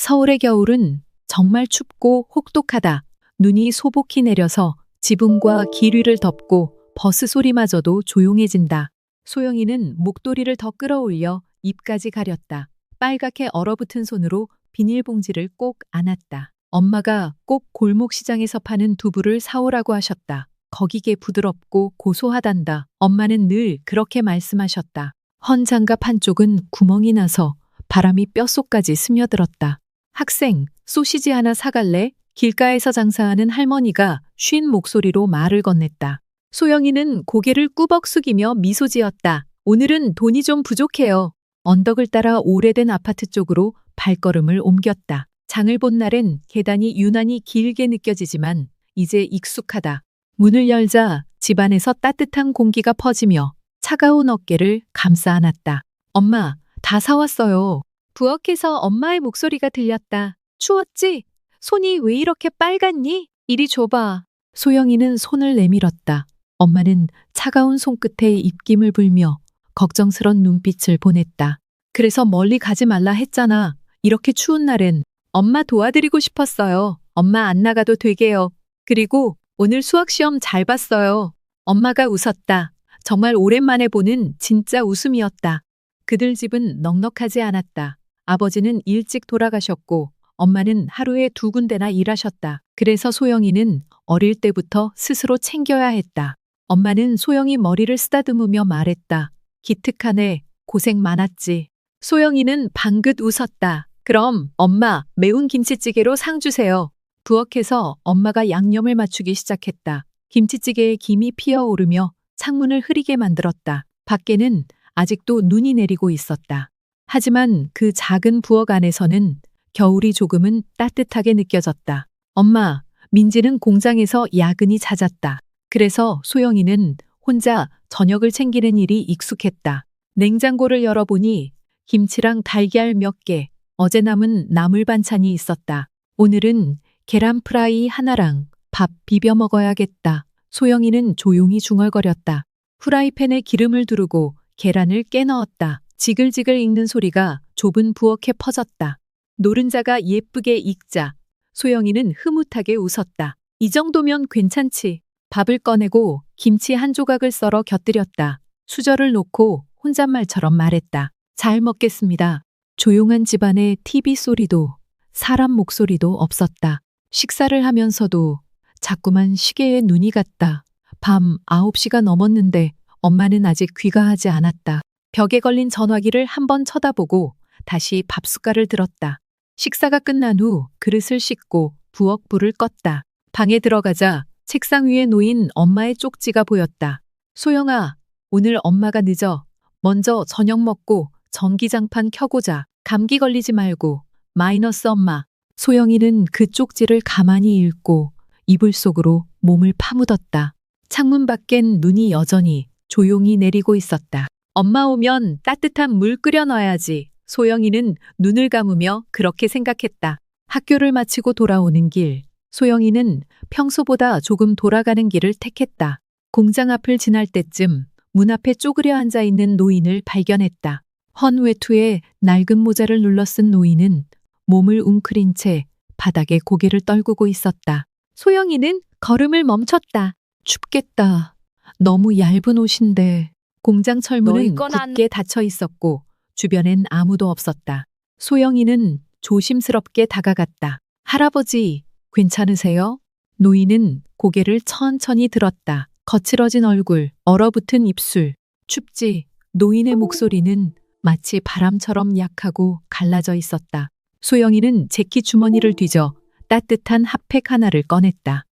서울의 겨울은 정말 춥고 혹독하다. 눈이 소복히 내려서 지붕과 길 위를 덮고 버스 소리마저도 조용해진다. 소영이는 목도리를 더 끌어올려 입까지 가렸다. 빨갛게 얼어붙은 손으로 비닐봉지를 꼭 안았다. 엄마가 꼭 골목시장에서 파는 두부를 사오라고 하셨다. 거기게 부드럽고 고소하단다. 엄마는 늘 그렇게 말씀하셨다. 헌 장갑 한쪽은 구멍이 나서 바람이 뼛속까지 스며들었다. 학생, 소시지 하나 사갈래? 길가에서 장사하는 할머니가 쉰 목소리로 말을 건넸다. 소영이는 고개를 꾸벅 숙이며 미소 지었다. 오늘은 돈이 좀 부족해요. 언덕을 따라 오래된 아파트 쪽으로 발걸음을 옮겼다. 장을 본 날엔 계단이 유난히 길게 느껴지지만 이제 익숙하다. 문을 열자 집안에서 따뜻한 공기가 퍼지며 차가운 어깨를 감싸 안았다. 엄마, 다 사왔어요. 부엌에서 엄마의 목소리가 들렸다. 추웠지? 손이 왜 이렇게 빨갛니? 이리 줘봐. 소영이는 손을 내밀었다. 엄마는 차가운 손끝에 입김을 불며 걱정스런 눈빛을 보냈다. 그래서 멀리 가지 말라 했잖아. 이렇게 추운 날엔 엄마 도와드리고 싶었어요. 엄마 안 나가도 되게요. 그리고 오늘 수학시험 잘 봤어요. 엄마가 웃었다. 정말 오랜만에 보는 진짜 웃음이었다. 그들 집은 넉넉하지 않았다. 아버지는 일찍 돌아가셨고 엄마는 하루에 2군데나 일하셨다. 그래서 소영이는 어릴 때부터 스스로 챙겨야 했다. 엄마는 소영이 머리를 쓰다듬으며 말했다. 기특하네. 고생 많았지. 소영이는 방긋 웃었다. 그럼 엄마 매운 김치찌개로 상 주세요. 부엌에서 엄마가 양념을 맞추기 시작했다. 김치찌개에 김이 피어오르며 창문을 흐리게 만들었다. 밖에는 아직도 눈이 내리고 있었다. 하지만 그 작은 부엌 안에서는 겨울이 조금은 따뜻하게 느껴졌다. 엄마, 민지는 공장에서 야근이 잦았다. 그래서 소영이는 혼자 저녁을 챙기는 일이 익숙했다. 냉장고를 열어보니 김치랑 달걀 몇 개, 어제 남은 나물 반찬이 있었다. 오늘은 계란 프라이 하나랑 밥 비벼 먹어야겠다. 소영이는 조용히 중얼거렸다. 후라이팬에 기름을 두르고 계란을 깨 넣었다. 지글지글 익는 소리가 좁은 부엌에 퍼졌다. 노른자가 예쁘게 익자 소영이는 흐뭇하게 웃었다. 이 정도면 괜찮지. 밥을 꺼내고 김치 한 조각을 썰어 곁들였다. 수저를 놓고 혼잣말처럼 말했다. 잘 먹겠습니다. 조용한 집안에 TV 소리도 사람 목소리도 없었다. 식사를 하면서도 자꾸만 시계에 눈이 갔다. 밤 9시가 넘었는데 엄마는 아직 귀가하지 않았다. 벽에 걸린 전화기를 한번 쳐다보고 다시 밥숟갈을 들었다. 식사가 끝난 후 그릇을 씻고 부엌 불을 껐다. 방에 들어가자 책상 위에 놓인 엄마의 쪽지가 보였다. 소영아, 오늘 엄마가 늦어. 먼저 저녁 먹고 전기장판 켜고 자. 감기 걸리지 말고. 마이너스 엄마. 소영이는 그 쪽지를 가만히 읽고 이불 속으로 몸을 파묻었다. 창문 밖엔 눈이 여전히 조용히 내리고 있었다. 엄마 오면 따뜻한 물 끓여 넣어야지. 소영이는 눈을 감으며 그렇게 생각했다. 학교를 마치고 돌아오는 길. 소영이는 평소보다 조금 돌아가는 길을 택했다. 공장 앞을 지날 때쯤 문 앞에 쪼그려 앉아 있는 노인을 발견했다. 헌 외투에 낡은 모자를 눌러 쓴 노인은 몸을 웅크린 채 바닥에 고개를 떨구고 있었다. 소영이는 걸음을 멈췄다. 춥겠다. 너무 얇은 옷인데. 공장 철문은 굳게 닫혀 있었고 주변엔 아무도 없었다. 소영이는 조심스럽게 다가갔다. 할아버지, 괜찮으세요? 노인은 고개를 천천히 들었다. 거칠어진 얼굴, 얼어붙은 입술. 춥지? 노인의 목소리는 마치 바람처럼 약하고 갈라져 있었다. 소영이는 재킷 주머니를 뒤져 따뜻한 핫팩 하나를 꺼냈다.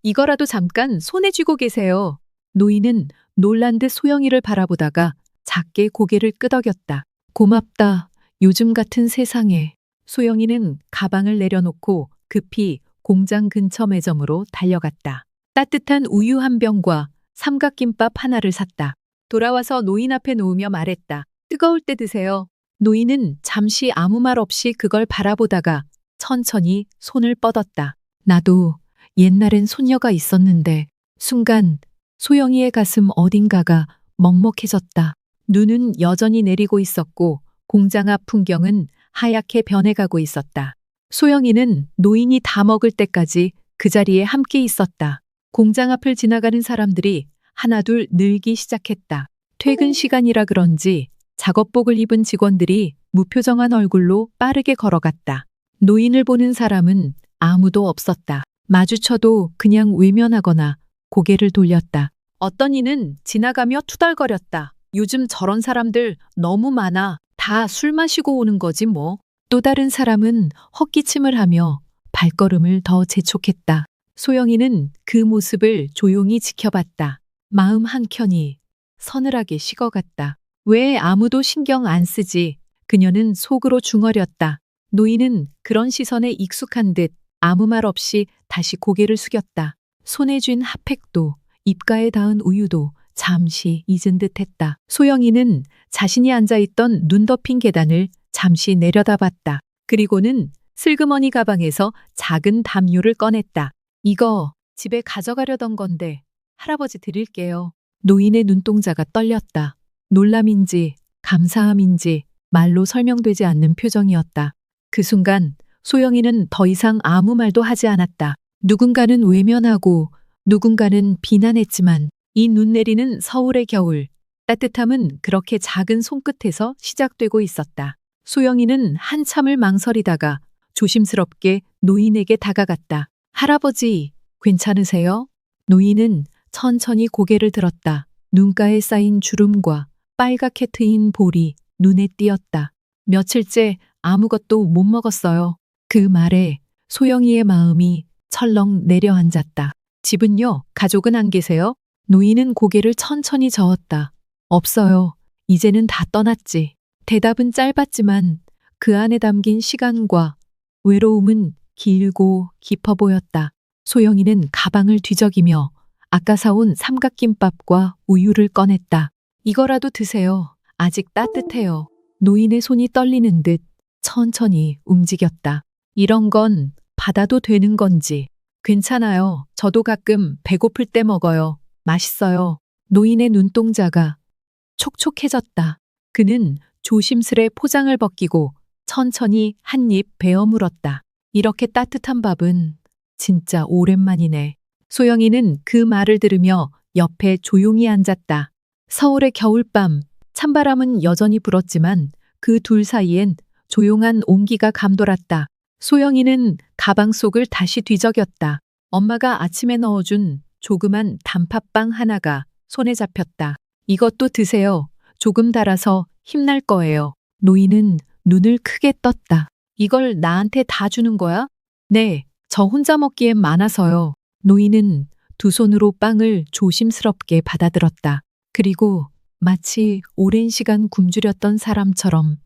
이거라도 잠깐 손에 쥐고 계세요. 노인은 놀란 듯 소영이를 바라보다가 작게 고개를 끄덕였다. 고맙다. 요즘 같은 세상에. 소영이는 가방을 내려놓고 급히 공장 근처 매점으로 달려갔다. 따뜻한 우유 한 병과 삼각김밥 하나를 샀다. 돌아와서 노인 앞에 놓으며 말했다. 뜨거울 때 드세요. 노인은 잠시 아무 말 없이 그걸 바라보다가 천천히 손을 뻗었다. 나도 옛날엔 손녀가 있었는데. 순간 소영이의 가슴 어딘가가 먹먹해졌다. 눈은 여전히 내리고 있었고 공장 앞 풍경은 하얗게 변해가고 있었다. 소영이는 노인이 다 먹을 때까지 그 자리에 함께 있었다. 공장 앞을 지나가는 사람들이 하나둘 늘기 시작했다. 퇴근 시간이라 그런지 작업복을 입은 직원들이 무표정한 얼굴로 빠르게 걸어갔다. 노인을 보는 사람은 아무도 없었다. 마주쳐도 그냥 외면하거나 고개를 돌렸다. 어떤 이는 지나가며 투덜거렸다. 요즘 저런 사람들 너무 많아. 다 술 마시고 오는 거지 뭐. 또 다른 사람은 헛기침을 하며 발걸음을 더 재촉했다. 소영이는 그 모습을 조용히 지켜봤다. 마음 한켠이 서늘하게 식어갔다. 왜 아무도 신경 안 쓰지? 그녀는 속으로 중얼였다. 노인은 그런 시선에 익숙한 듯 아무 말 없이 다시 고개를 숙였다. 손에 쥔 핫팩도 입가에 닿은 우유도 잠시 잊은 듯 했다. 소영이는 자신이 앉아있던 눈 덮인 계단을 잠시 내려다봤다. 그리고는 슬그머니 가방에서 작은 담요를 꺼냈다. 이거 집에 가져가려던 건데 할아버지 드릴게요. 노인의 눈동자가 떨렸다. 놀람인지 감사함인지 말로 설명되지 않는 표정이었다. 그 순간 소영이는 더 이상 아무 말도 하지 않았다. 누군가는 외면하고 누군가는 비난했지만 이 눈 내리는 서울의 겨울, 따뜻함은 그렇게 작은 손끝에서 시작되고 있었다. 소영이는 한참을 망설이다가 조심스럽게 노인에게 다가갔다. 할아버지, 괜찮으세요? 노인은 천천히 고개를 들었다. 눈가에 쌓인 주름과 빨갛게 트인 볼이 눈에 띄었다. 며칠째 아무것도 못 먹었어요. 그 말에 소영이의 마음이 철렁 내려앉았다. 집은요? 가족은 안 계세요? 노인은 고개를 천천히 저었다. 없어요. 이제는 다 떠났지. 대답은 짧았지만 그 안에 담긴 시간과 외로움은 길고 깊어 보였다. 소영이는 가방을 뒤적이며 아까 사온 삼각김밥과 우유를 꺼냈다. 이거라도 드세요. 아직 따뜻해요. 노인의 손이 떨리는 듯 천천히 움직였다. 이런 건 받아도 되는 건지. 괜찮아요. 저도 가끔 배고플 때 먹어요. 맛있어요. 노인의 눈동자가 촉촉해졌다. 그는 조심스레 포장을 벗기고 천천히 한 입 베어 물었다. 이렇게 따뜻한 밥은 진짜 오랜만이네. 소영이는 그 말을 들으며 옆에 조용히 앉았다. 서울의 겨울밤, 찬바람은 여전히 불었지만 그 둘 사이엔 조용한 온기가 감돌았다. 소영이는 가방 속을 다시 뒤적였다. 엄마가 아침에 넣어준 조그만 단팥빵 하나가 손에 잡혔다. 이것도 드세요. 조금 달아서 힘날 거예요. 노인은 눈을 크게 떴다. 이걸 나한테 다 주는 거야? 네, 저 혼자 먹기엔 많아서요. 노인은 두 손으로 빵을 조심스럽게 받아들었다. 그리고 마치 오랜 시간 굶주렸던 사람처럼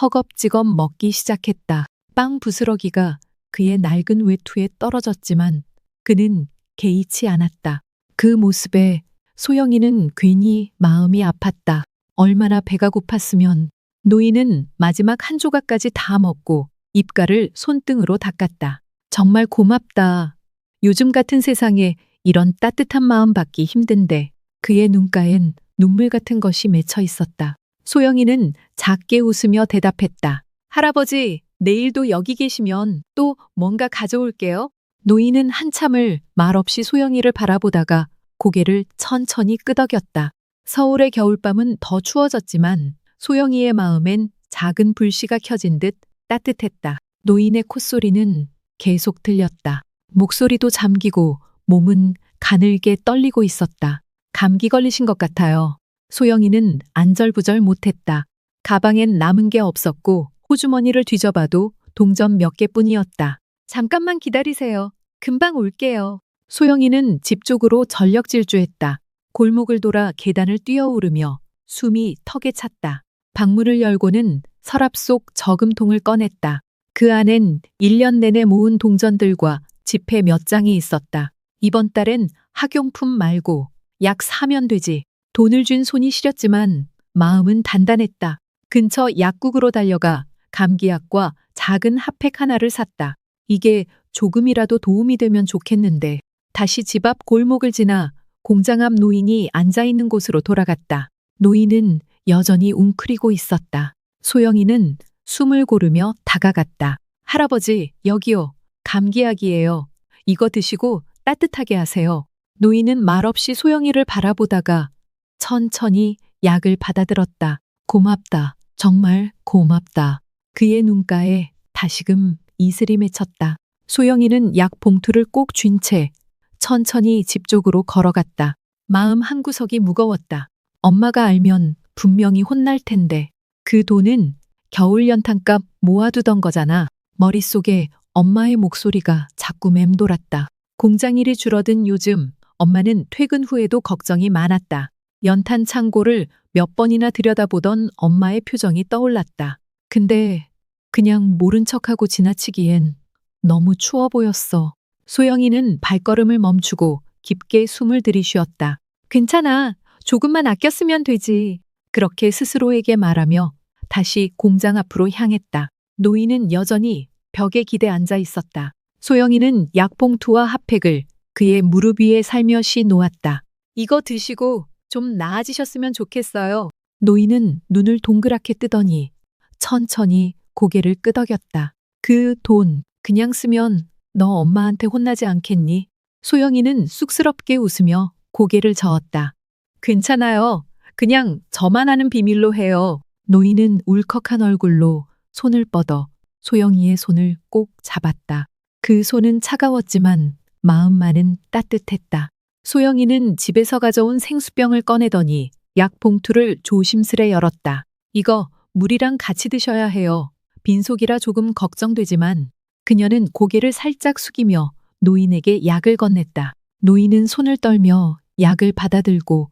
허겁지겁 먹기 시작했다. 빵 부스러기가 그의 낡은 외투에 떨어졌지만 그는 개의치 않았다. 그 모습에 소영이는 괜히 마음이 아팠다. 얼마나 배가 고팠으면. 노인은 마지막 한 조각까지 다 먹고 입가를 손등으로 닦았다. 정말 고맙다. 요즘 같은 세상에 이런 따뜻한 마음 받기 힘든데. 그의 눈가엔 눈물 같은 것이 맺혀 있었다. 소영이는 작게 웃으며 대답했다. 할아버지, 내일도 여기 계시면 또 뭔가 가져올게요. 노인은 한참을 말없이 소영이를 바라보다가 고개를 천천히 끄덕였다. 서울의 겨울밤은 더 추워졌지만 소영이의 마음엔 작은 불씨가 켜진 듯 따뜻했다. 노인의 콧소리는 계속 들렸다. 목소리도 잠기고 몸은 가늘게 떨리고 있었다. 감기 걸리신 것 같아요. 소영이는 안절부절 못했다. 가방엔 남은 게 없었고 호주머니를 뒤져봐도 동전 몇 개뿐이었다. 잠깐만 기다리세요. 금방 올게요. 소영이는 집 쪽으로 전력 질주했다. 골목을 돌아 계단을 뛰어오르며 숨이 턱에 찼다. 방문을 열고는 서랍 속 저금통을 꺼냈다. 그 안엔 1년 내내 모은 동전들과 지폐 몇 장이 있었다. 이번 달엔 학용품 말고 약 사면 되지. 돈을 쥔 손이 시렸지만 마음은 단단했다. 근처 약국으로 달려가 감기약과 작은 핫팩 하나를 샀다. 이게 조금이라도 도움이 되면 좋겠는데. 다시 집 앞 골목을 지나 공장 앞 노인이 앉아있는 곳으로 돌아갔다. 노인은 여전히 웅크리고 있었다. 소영이는 숨을 고르며 다가갔다. 할아버지, 여기요. 감기약이에요. 이거 드시고 따뜻하게 하세요. 노인은 말없이 소영이를 바라보다가 천천히 약을 받아들었다. 고맙다. 정말 고맙다. 그의 눈가에 다시금 이슬이 맺혔다. 소영이는 약 봉투를 꼭 쥔 채 천천히 집 쪽으로 걸어갔다. 마음 한구석이 무거웠다. 엄마가 알면 분명히 혼날 텐데. 그 돈은 겨울 연탄값 모아두던 거잖아. 머릿속에 엄마의 목소리가 자꾸 맴돌았다. 공장일이 줄어든 요즘 엄마는 퇴근 후에도 걱정이 많았다. 연탄 창고를 몇 번이나 들여다보던 엄마의 표정이 떠올랐다. 근데 그냥 모른 척하고 지나치기엔 너무 추워 보였어. 소영이는 발걸음을 멈추고 깊게 숨을 들이쉬었다. 괜찮아. 조금만 아꼈으면 되지. 그렇게 스스로에게 말하며 다시 공장 앞으로 향했다. 노인은 여전히 벽에 기대 앉아 있었다. 소영이는 약봉투와 핫팩을 그의 무릎 위에 살며시 놓았다. 이거 드시고 좀 나아지셨으면 좋겠어요. 노인은 눈을 동그랗게 뜨더니 천천히 고개를 끄덕였다. 그 돈 그냥 쓰면 너 엄마한테 혼나지 않겠니? 소영이는 쑥스럽게 웃으며 고개를 저었다. 괜찮아요. 그냥 저만 아는 비밀로 해요. 노인은 울컥한 얼굴로 손을 뻗어 소영이의 손을 꼭 잡았다. 그 손은 차가웠지만 마음만은 따뜻했다. 소영이는 집에서 가져온 생수병을 꺼내더니 약 봉투를 조심스레 열었다. 이거 물이랑 같이 드셔야 해요. 빈속이라 조금 걱정되지만 그녀는 고개를 살짝 숙이며 노인에게 약을 건넸다. 노인은 손을 떨며 약을 받아들고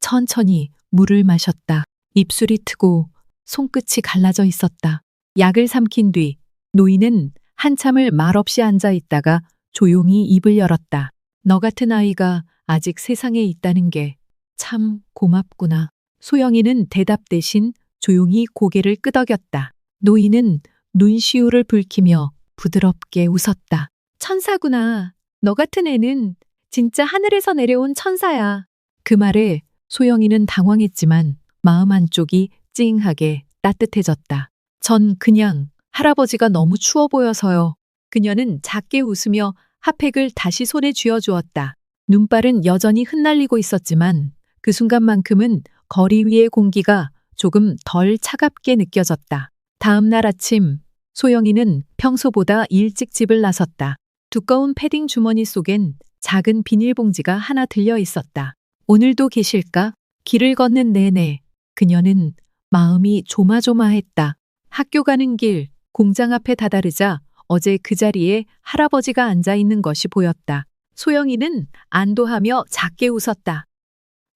천천히 물을 마셨다. 입술이 트고 손끝이 갈라져 있었다. 약을 삼킨 뒤 노인은 한참을 말없이 앉아 있다가 조용히 입을 열었다. 너 같은 아이가 아직 세상에 있다는 게 참 고맙구나. 소영이는 대답 대신 조용히 고개를 끄덕였다. 노인은 눈시울을 붉히며 부드럽게 웃었다. 천사구나. 너 같은 애는 진짜 하늘에서 내려온 천사야. 그 말에 소영이는 당황했지만 마음 한쪽이 찡하게 따뜻해졌다. 전 그냥 할아버지가 너무 추워 보여서요. 그녀는 작게 웃으며 핫팩을 다시 손에 쥐어주었다. 눈발은 여전히 흩날리고 있었지만 그 순간만큼은 거리 위의 공기가 조금 덜 차갑게 느껴졌다. 다음 날 아침 소영이는 평소보다 일찍 집을 나섰다. 두꺼운 패딩 주머니 속엔 작은 비닐봉지가 하나 들려 있었다. 오늘도 계실까? 길을 걷는 내내 그녀는 마음이 조마조마했다. 학교 가는 길 공장 앞에 다다르자 어제 그 자리에 할아버지가 앉아 있는 것이 보였다. 소영이는 안도하며 작게 웃었다.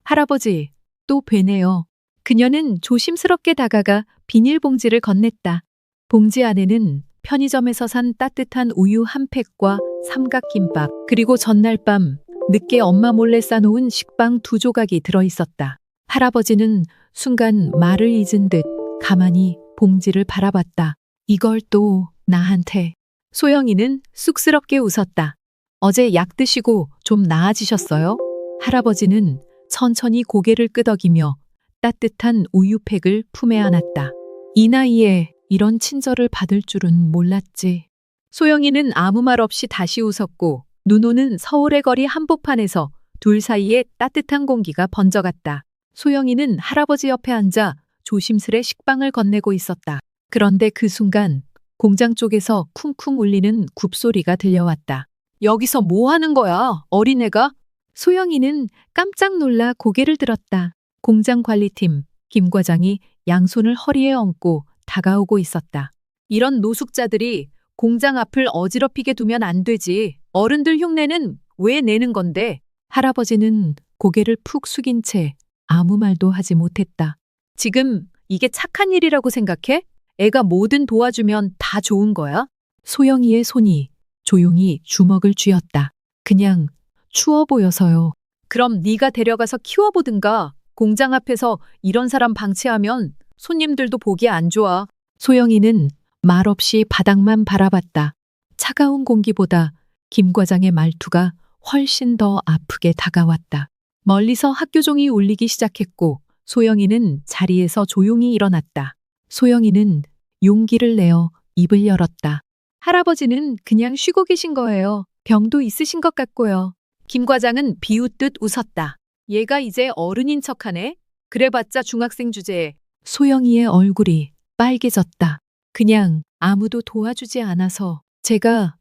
할아버지, 또 뵈네요. 그녀는 조심스럽게 다가가 비닐봉지를 건넸다. 봉지 안에는 편의점에서 산 따뜻한 우유 한 팩과 삼각김밥, 그리고 전날 밤 늦게 엄마 몰래 싸놓은 식빵 2조각이 들어있었다. 할아버지는 순간 말을 잊은 듯 가만히 봉지를 바라봤다. 이걸 또 나한테. 소영이는 쑥스럽게 웃었다. 어제 약 드시고 좀 나아지셨어요? 할아버지는 천천히 고개를 끄덕이며 따뜻한 우유팩을 품에 안았다. 이 나이에 이런 친절을 받을 줄은 몰랐지. 소영이는 아무 말 없이 다시 웃었고 눈 오는 서울의 거리 한복판에서 둘 사이에 따뜻한 공기가 번져갔다. 소영이는 할아버지 옆에 앉아 조심스레 식빵을 건네고 있었다. 그런데 그 순간 공장 쪽에서 쿵쿵 울리는 굽소리가 들려왔다. 여기서 뭐 하는 거야, 어린애가? 소영이는 깜짝 놀라 고개를 들었다. 공장 관리팀 김 과장이 양손을 허리에 얹고 다가오고 있었다. 이런 노숙자들이 공장 앞을 어지럽히게 두면 안 되지. 어른들 흉내는 왜 내는 건데? 할아버지는 고개를 푹 숙인 채 아무 말도 하지 못했다. 지금 이게 착한 일이라고 생각해? 애가 뭐든 도와주면 다 좋은 거야? 소영이의 손이 조용히 주먹을 쥐었다. 그냥 추워 보여서요. 그럼 네가 데려가서 키워보든가. 공장 앞에서 이런 사람 방치하면 손님들도 보기 안 좋아. 소영이는 말없이 바닥만 바라봤다. 차가운 공기보다 김 과장의 말투가 훨씬 더 아프게 다가왔다. 멀리서 학교종이 울리기 시작했고 소영이는 자리에서 조용히 일어났다. 소영이는 용기를 내어 입을 열었다. 할아버지는 그냥 쉬고 계신 거예요. 병도 있으신 것 같고요. 김 과장은 비웃듯 웃었다. 얘가 이제 어른인 척하네? 그래봤자 중학생 주제에. 소영이의 얼굴이 빨개졌다. 그냥 아무도 도와주지 않아서 제가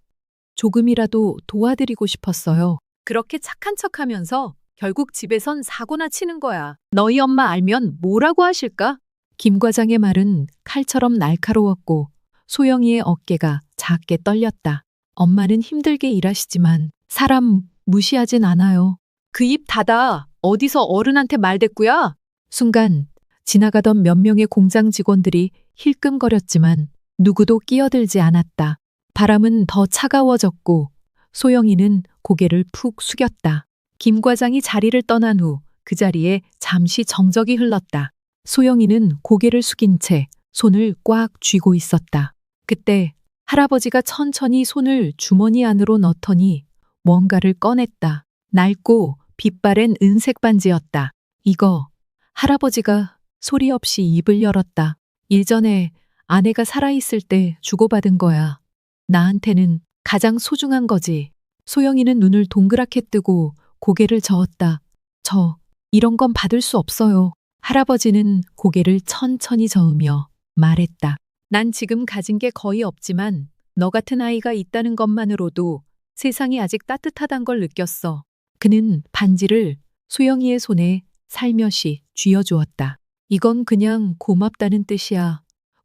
조금이라도 도와드리고 싶었어요. 그렇게 착한 척하면서 결국 집에선 사고나 치는 거야. 너희 엄마 알면 뭐라고 하실까? 김 과장의 말은 칼처럼 날카로웠고 소영이의 어깨가 작게 떨렸다. 엄마는 힘들게 일하시지만 사람 무시하진 않아요. 그 입 닫아. 어디서 어른한테 말대꾸야? 순간 지나가던 몇 명의 공장 직원들이 힐끔거렸지만 누구도 끼어들지 않았다. 바람은 더 차가워졌고 소영이는 고개를 푹 숙였다. 김 과장이 자리를 떠난 후 그 자리에 잠시 정적이 흘렀다. 소영이는 고개를 숙인 채 손을 꽉 쥐고 있었다. 그때 할아버지가 천천히 손을 주머니 안으로 넣더니 뭔가를 꺼냈다. 낡고 빛바랜 은색 반지였다. 이거 할아버지가 소리 없이 입을 열었다. 예전에 아내가 살아있을 때 주고받은 거야. 나한테는 가장 소중한 거지. 소영이는 눈을 동그랗게 뜨고 고개를 저었다. 이런 건 받을 수 없어요. 할아버지는 고개를 천천히 저으며 말했다. 난 지금 가진 게 거의 없지만 너 같은 아이가 있다는 것만으로도 세상이 아직 따뜻하단 걸 느꼈어. 그는 반지를 소영이의 손에 살며시 쥐어주었다. 이건 그냥 고맙다는 뜻이야.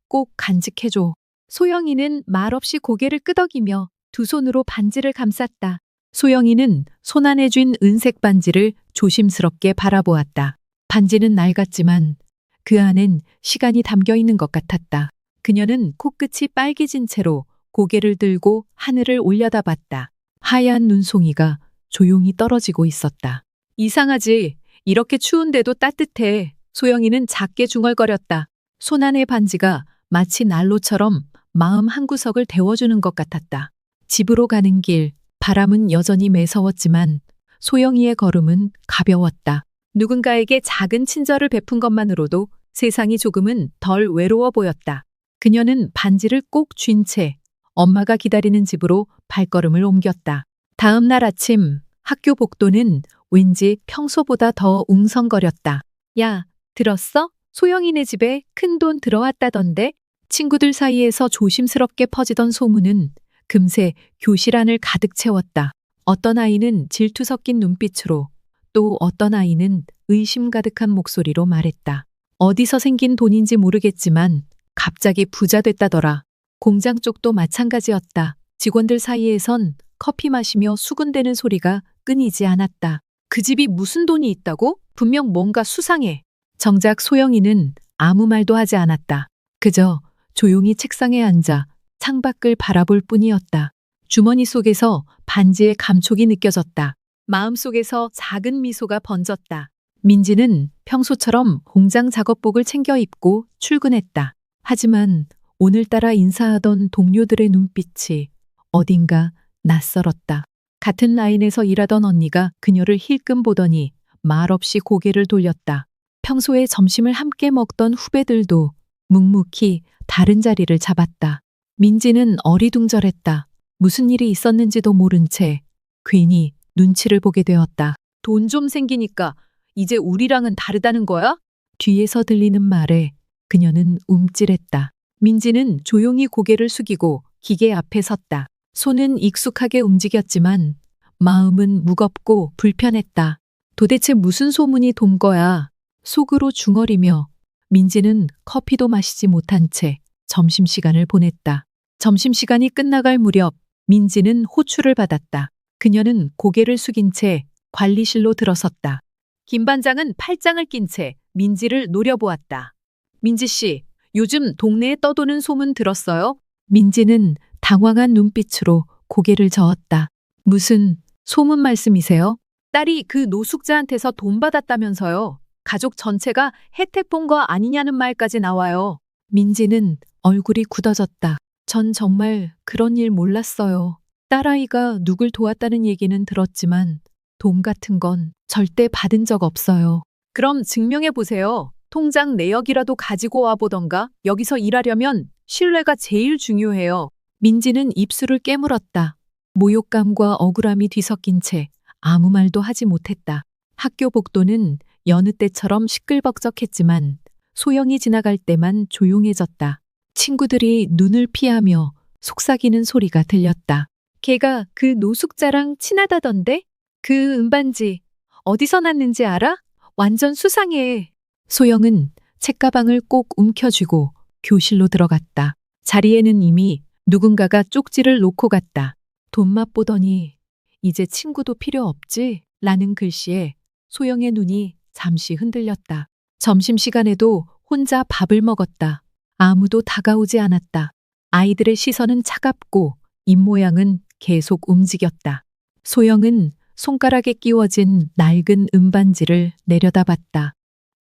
꼭 간직해줘. 소영이는 말없이 고개를 끄덕이며 두 손으로 반지를 감쌌다. 소영이는 손 안에 쥔 은색 반지를 조심스럽게 바라보았다. 반지는 낡았지만 그 안엔 시간이 담겨 있는 것 같았다. 그녀는 코끝이 빨개진 채로 고개를 들고 하늘을 올려다봤다. 하얀 눈송이가 조용히 떨어지고 있었다. 이상하지? 이렇게 추운데도 따뜻해. 소영이는 작게 중얼거렸다. 손 안의 반지가 마치 난로처럼 마음 한구석을 데워주는 것 같았다. 집으로 가는 길, 바람은 여전히 매서웠지만 소영이의 걸음은 가벼웠다. 누군가에게 작은 친절을 베푼 것만으로도 세상이 조금은 덜 외로워 보였다. 그녀는 반지를 꼭 쥔 채 엄마가 기다리는 집으로 발걸음을 옮겼다. 다음 날 아침 학교 복도는 왠지 평소보다 더 웅성거렸다. 야, 들었어? 소영이네 집에 큰돈 들어왔다던데? 친구들 사이에서 조심스럽게 퍼지던 소문은 금세 교실 안을 가득 채웠다. 어떤 아이는 질투 섞인 눈빛으로 또 어떤 아이는 의심 가득한 목소리로 말했다. 어디서 생긴 돈인지 모르겠지만 갑자기 부자 됐다더라. 공장 쪽도 마찬가지였다. 직원들 사이에선 커피 마시며 수군대는 소리가 끊이지 않았다. 그 집이 무슨 돈이 있다고? 분명 뭔가 수상해. 정작 소영이는 아무 말도 하지 않았다. 그저 조용히 책상에 앉아 창밖을 바라볼 뿐이었다. 주머니 속에서 반지의 감촉이 느껴졌다. 마음속에서 작은 미소가 번졌다. 민지는 평소처럼 공장 작업복을 챙겨 입고 출근했다. 하지만 오늘따라 인사하던 동료들의 눈빛이 어딘가 낯설었다. 같은 라인에서 일하던 언니가 그녀를 힐끔 보더니 말없이 고개를 돌렸다. 평소에 점심을 함께 먹던 후배들도 묵묵히 다른 자리를 잡았다. 민지는 어리둥절했다. 무슨 일이 있었는지도 모른 채 괜히 눈치를 보게 되었다. 돈 좀 생기니까 이제 우리랑은 다르다는 거야? 뒤에서 들리는 말에 그녀는 움찔했다. 민지는 조용히 고개를 숙이고 기계 앞에 섰다. 손은 익숙하게 움직였지만 마음은 무겁고 불편했다. 도대체 무슨 소문이 돈 거야? 속으로 중얼이며 민지는 커피도 마시지 못한 채 점심시간을 보냈다. 점심시간이 끝나갈 무렵 민지는 호출을 받았다. 그녀는 고개를 숙인 채 관리실로 들어섰다. 김 반장은 팔짱을 낀 채 민지를 노려보았다. 민지 씨, 요즘 동네에 떠도는 소문 들었어요? 민지는 당황한 눈빛으로 고개를 저었다. 무슨 소문 말씀이세요? 딸이 그 노숙자한테서 돈 받았다면서요. 가족 전체가 혜택 본 거 아니냐는 말까지 나와요. 민지는 얼굴이 굳어졌다. 전 정말 그런 일 몰랐어요. 딸아이가 누굴 도왔다는 얘기는 들었지만 돈 같은 건 절대 받은 적 없어요. 그럼 증명해 보세요. 통장 내역이라도 가지고 와 보던가. 여기서 일하려면 신뢰가 제일 중요해요. 민지는 입술을 깨물었다. 모욕감과 억울함이 뒤섞인 채 아무 말도 하지 못했다. 학교 복도는 여느 때처럼 시끌벅적했지만 소영이 지나갈 때만 조용해졌다. 친구들이 눈을 피하며 속삭이는 소리가 들렸다. 걔가 그 노숙자랑 친하다던데? 그 은반지 어디서 났는지 알아? 완전 수상해. 소영은 책가방을 꼭 움켜쥐고 교실로 들어갔다. 자리에는 이미 누군가가 쪽지를 놓고 갔다. 돈 맛보더니 이제 친구도 필요 없지? 라는 글씨에 소영의 눈이 잠시 흔들렸다. 점심시간에도 혼자 밥을 먹었다. 아무도 다가오지 않았다. 아이들의 시선은 차갑고 입모양은 계속 움직였다. 소영은 손가락에 끼워진 낡은 은반지를 내려다봤다.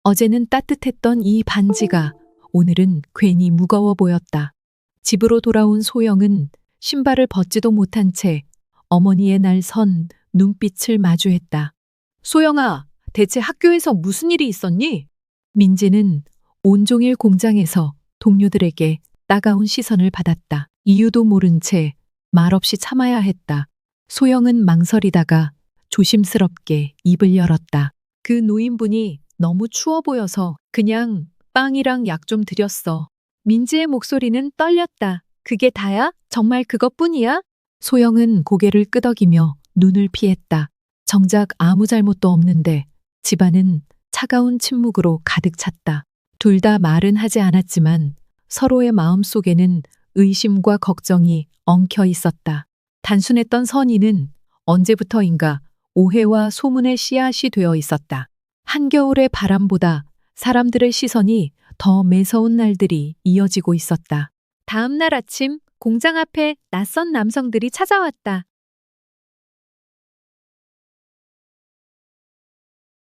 어제는 따뜻했던 이 반지가 오늘은 괜히 무거워 보였다. 집으로 돌아온 소영은 신발을 벗지도 못한 채 어머니의 날 선 눈빛을 마주했다. 소영아, 대체 학교에서 무슨 일이 있었니? 민지는 온종일 공장에서 동료들에게 따가운 시선을 받았다. 이유도 모른 채 말없이 참아야 했다. 소영은 망설이다가 조심스럽게 입을 열었다. 그 노인분이 너무 추워 보여서 그냥 빵이랑 약 좀 드렸어. 민지의 목소리는 떨렸다. 그게 다야? 정말 그것뿐이야? 소영은 고개를 끄덕이며 눈을 피했다. 정작 아무 잘못도 없는데 집안은 차가운 침묵으로 가득 찼다. 둘 다 말은 하지 않았지만 서로의 마음 속에는 의심과 걱정이 엉켜 있었다. 단순했던 선의는 언제부터인가 오해와 소문의 씨앗이 되어 있었다. 한겨울의 바람보다 사람들의 시선이 더 매서운 날들이 이어지고 있었다. 다음 날 아침 공장 앞에 낯선 남성들이 찾아왔다.